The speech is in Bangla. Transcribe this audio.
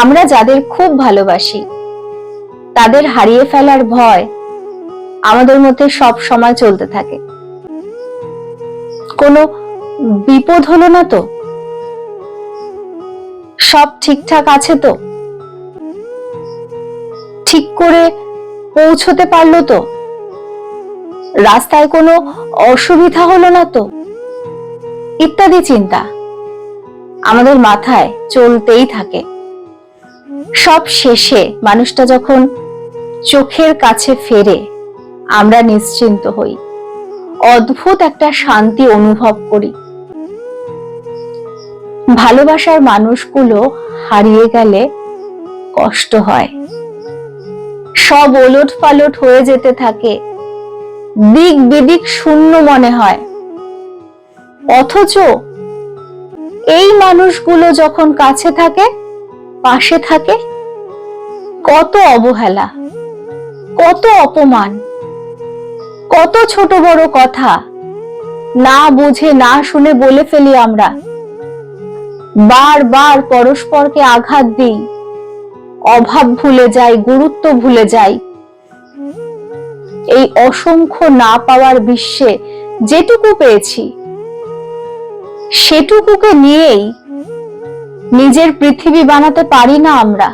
আমরা যাদের খুব ভালোবাসি তাদের হারিয়ে ফেলার ভয় আমাদের মধ্যে সব সময় চলতে থাকে। কোনো বিপদ হলো না তো? সব ঠিকঠাক আছে তো? ঠিক করে পৌঁছতে পারলো তো? রাস্তায় কোনো অসুবিধা হলো না তো? ইত্যাদি চিন্তা আমাদের মাথায় চলতেই থাকে। সব শেষে মানুষটা যখন চোখের কাছে ফেরে আমরা নিশ্চিন্ত হই, অদ্ভুত একটা শান্তি অনুভব করি। ভালোবাসার মানুষগুলো হারিয়ে গেলে কষ্ট হয়, সব ওলট পালট হয়ে যেতে থাকে, দিক বিদিক শূন্য মনে হয়। অথচ এই মানুষগুলো যখন কাছে থাকে, পাশে থাকে, কত অবহেলা, কত অপমান, কত ছোট বড় কথা না বুঝে না শুনে বলে ফেলি আমরা। বারবার পরস্পরকে আঘাত দিই, অভাব ভুলে যাই, গুরুত্ব ভুলে যাই। এই অসংখ্য না পাওয়ার বিশ্বে যেটুকু পেয়েছি সেটুকুকে নিয়েই নিজের পৃথিবী বানাতে পারি না আমরা।